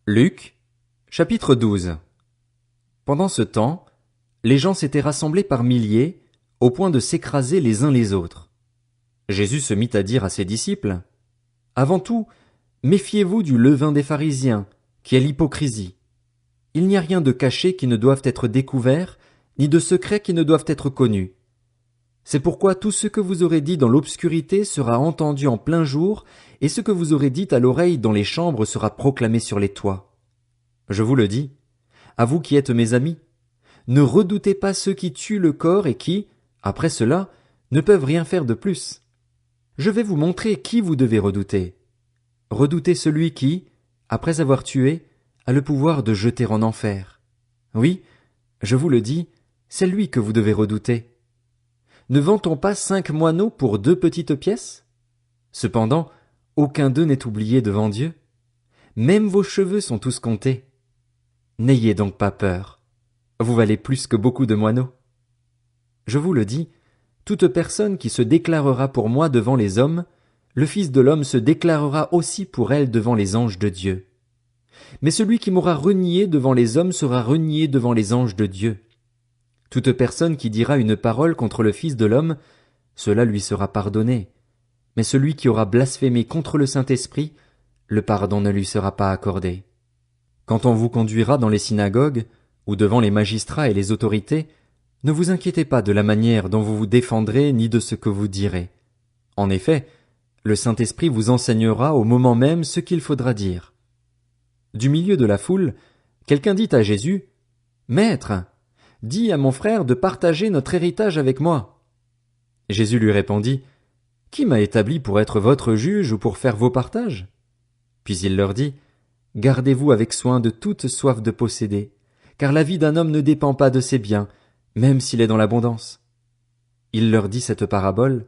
Luc, chapitre 12. Pendant ce temps, les gens s'étaient rassemblés par milliers, au point de s'écraser les uns les autres. Jésus se mit à dire à ses disciples, « Avant tout, méfiez-vous du levain des pharisiens, qui est l'hypocrisie. Il n'y a rien de caché qui ne doive être découvert, ni de secret qui ne doivent être connus. C'est pourquoi tout ce que vous aurez dit dans l'obscurité sera entendu en plein jour, et ce que vous aurez dit à l'oreille dans les chambres sera proclamé sur les toits. Je vous le dis, à vous qui êtes mes amis, ne redoutez pas ceux qui tuent le corps et qui, après cela, ne peuvent rien faire de plus. Je vais vous montrer qui vous devez redouter. Redoutez celui qui, après avoir tué, a le pouvoir de jeter en enfer. Oui, je vous le dis, c'est lui que vous devez redouter. Ne vend-on pas 5 moineaux pour 2 petites pièces? Cependant, aucun d'eux n'est oublié devant Dieu. Même vos cheveux sont tous comptés. N'ayez donc pas peur. Vous valez plus que beaucoup de moineaux. Je vous le dis, toute personne qui se déclarera pour moi devant les hommes, le Fils de l'homme se déclarera aussi pour elle devant les anges de Dieu. Mais celui qui m'aura renié devant les hommes sera renié devant les anges de Dieu. Toute personne qui dira une parole contre le Fils de l'homme, cela lui sera pardonné. Mais celui qui aura blasphémé contre le Saint-Esprit, le pardon ne lui sera pas accordé. Quand on vous conduira dans les synagogues, ou devant les magistrats et les autorités, ne vous inquiétez pas de la manière dont vous vous défendrez ni de ce que vous direz. En effet, le Saint-Esprit vous enseignera au moment même ce qu'il faudra dire. Du milieu de la foule, quelqu'un dit à Jésus, « Maître, dis à mon frère de partager notre héritage avec moi. » Jésus lui répondit, « Qui m'a établi pour être votre juge ou pour faire vos partages? » Puis il leur dit, « Gardez-vous avec soin de toute soif de posséder, car la vie d'un homme ne dépend pas de ses biens, même s'il est dans l'abondance. » Il leur dit cette parabole.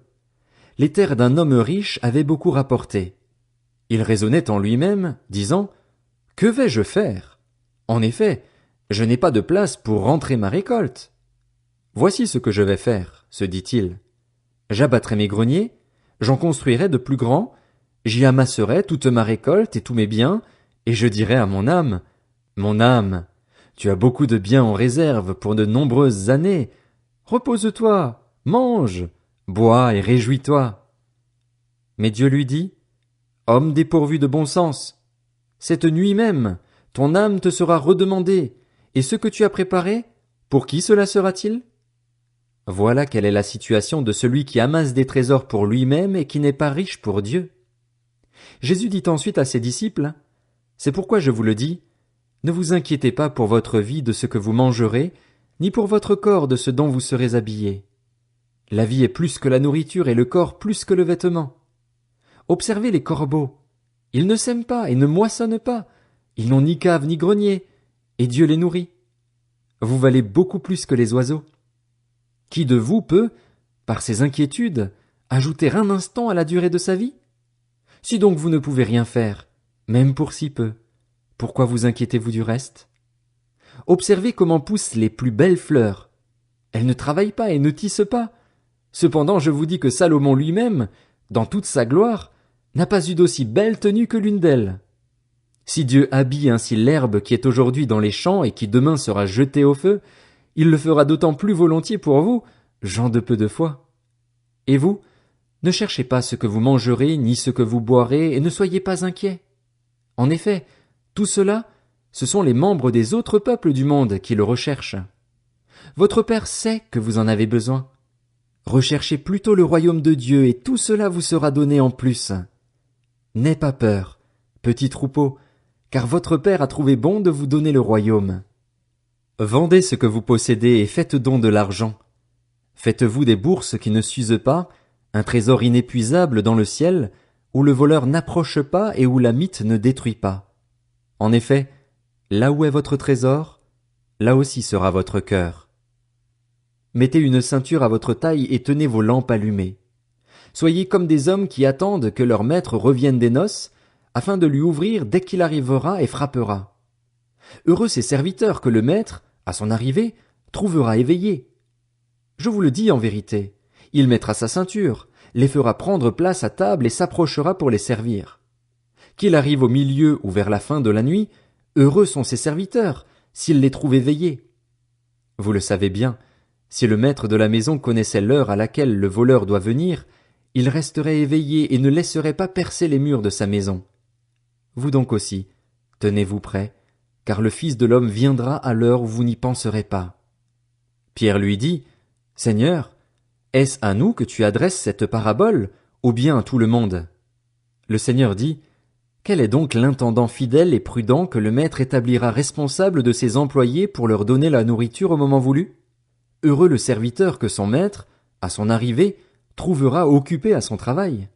Les terres d'un homme riche avaient beaucoup rapporté. Il raisonnait en lui-même, disant, « Que vais-je faire? En effet, je n'ai pas de place pour rentrer ma récolte. Voici ce que je vais faire, se dit-il. J'abattrai mes greniers, j'en construirai de plus grands, j'y amasserai toute ma récolte et tous mes biens, et je dirai à mon âme, « Mon âme, tu as beaucoup de biens en réserve pour de nombreuses années. Repose-toi, mange, bois et réjouis-toi. » Mais Dieu lui dit, « Homme dépourvu de bon sens, cette nuit même, ton âme te sera redemandée, et ce que tu as préparé, pour qui cela sera-t-il? » Voilà quelle est la situation de celui qui amasse des trésors pour lui-même et qui n'est pas riche pour Dieu. Jésus dit ensuite à ses disciples, « C'est pourquoi je vous le dis, ne vous inquiétez pas pour votre vie de ce que vous mangerez, ni pour votre corps de ce dont vous serez habillés. La vie est plus que la nourriture et le corps plus que le vêtement. Observez les corbeaux. Ils ne sèment pas et ne moissonnent pas. Ils n'ont ni cave ni grenier, et Dieu les nourrit. Vous valez beaucoup plus que les oiseaux. Qui de vous peut, par ses inquiétudes, ajouter un instant à la durée de sa vie? Si donc vous ne pouvez rien faire, même pour si peu, pourquoi vous inquiétez-vous du reste? Observez comment poussent les plus belles fleurs. Elles ne travaillent pas et ne tissent pas. Cependant, je vous dis que Salomon lui-même, dans toute sa gloire, n'a pas eu d'aussi belle tenue que l'une d'elles. Si Dieu habille ainsi l'herbe qui est aujourd'hui dans les champs et qui demain sera jetée au feu, il le fera d'autant plus volontiers pour vous, gens de peu de foi. Et vous, ne cherchez pas ce que vous mangerez ni ce que vous boirez, et ne soyez pas inquiets. En effet, tout cela, ce sont les membres des autres peuples du monde qui le recherchent. Votre Père sait que vous en avez besoin. Recherchez plutôt le royaume de Dieu, et tout cela vous sera donné en plus. N'aie pas peur, petit troupeau, car votre Père a trouvé bon de vous donner le royaume. Vendez ce que vous possédez et faites don de l'argent. Faites-vous des bourses qui ne s'usent pas, un trésor inépuisable dans le ciel, où le voleur n'approche pas et où la mite ne détruit pas. En effet, là où est votre trésor, là aussi sera votre cœur. Mettez une ceinture à votre taille et tenez vos lampes allumées. Soyez comme des hommes qui attendent que leur maître revienne des noces, afin de lui ouvrir dès qu'il arrivera et frappera. Heureux ces serviteurs que le maître, à son arrivée, trouvera éveillés. Je vous le dis en vérité, il mettra sa ceinture, les fera prendre place à table et s'approchera pour les servir. Qu'il arrive au milieu ou vers la fin de la nuit, Heureux sont ses serviteurs, s'il les trouve éveillés. Vous le savez bien, si le maître de la maison connaissait l'heure à laquelle le voleur doit venir, il resterait éveillé et ne laisserait pas percer les murs de sa maison. Vous donc aussi, tenez-vous prêts, car le Fils de l'homme viendra à l'heure où vous n'y penserez pas. Pierre lui dit, Seigneur, est-ce à nous que tu adresses cette parabole, ou bien à tout le monde? Le Seigneur dit, Quel est donc l'intendant fidèle et prudent que le maître établira responsable de ses employés pour leur donner la nourriture au moment voulu? Heureux le serviteur que son maître, à son arrivée, trouvera occupé à son travail.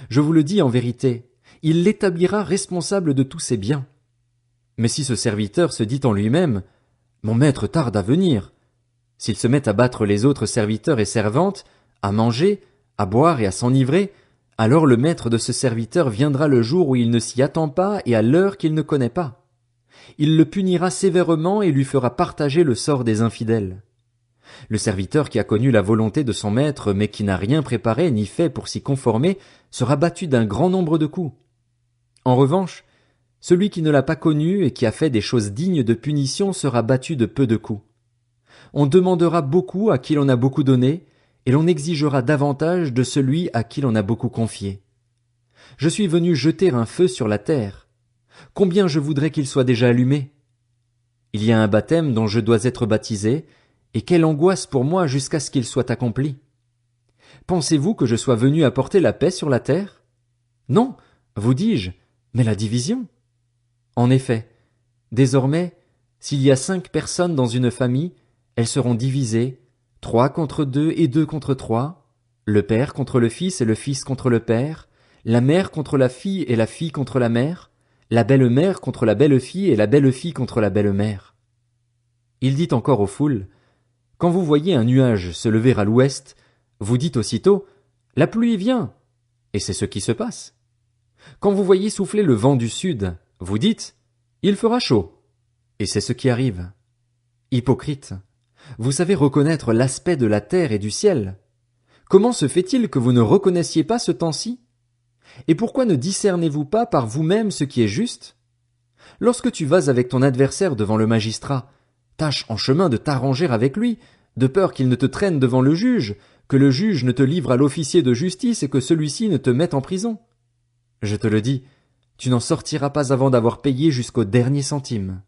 Je vous le dis en vérité, il l'établira responsable de tous ses biens. Mais si ce serviteur se dit en lui-même, Mon maître tarde à venir, s'il se met à battre les autres serviteurs et servantes, à manger, à boire et à s'enivrer, alors le maître de ce serviteur viendra le jour où il ne s'y attend pas et à l'heure qu'il ne connaît pas. Il le punira sévèrement et lui fera partager le sort des infidèles. Le serviteur qui a connu la volonté de son maître mais qui n'a rien préparé ni fait pour s'y conformer sera battu d'un grand nombre de coups. En revanche, celui qui ne l'a pas connu et qui a fait des choses dignes de punition sera battu de peu de coups. On demandera beaucoup à qui l'on a beaucoup donné, et l'on exigera davantage de celui à qui l'on a beaucoup confié. Je suis venu jeter un feu sur la terre. Combien je voudrais qu'il soit déjà allumé? Il y a un baptême dont je dois être baptisé, et quelle angoisse pour moi jusqu'à ce qu'il soit accompli. Pensez-vous que je sois venu apporter la paix sur la terre? Non, vous dis-je, mais la division. En effet, désormais, s'il y a 5 personnes dans une famille, elles seront divisées, 3 contre 2 et 2 contre 3, le père contre le fils et le fils contre le père, la mère contre la fille et la fille contre la mère, la belle-mère contre la belle-fille et la belle-fille contre la belle-mère. Il dit encore aux foules, Quand vous voyez un nuage se lever à l'ouest, vous dites aussitôt, La pluie vient, et c'est ce qui se passe. Quand vous voyez souffler le vent du sud, vous dites, Il fera chaud, et c'est ce qui arrive. Hypocrite, vous savez reconnaître l'aspect de la terre et du ciel. Comment se fait-il que vous ne reconnaissiez pas ce temps-ci? Et pourquoi ne discernez-vous pas par vous-même ce qui est juste? Lorsque tu vas avec ton adversaire devant le magistrat, tâche en chemin de t'arranger avec lui, de peur qu'il ne te traîne devant le juge, que le juge ne te livre à l'officier de justice et que celui-ci ne te mette en prison. Je te le dis, tu n'en sortiras pas avant d'avoir payé jusqu'au dernier centime.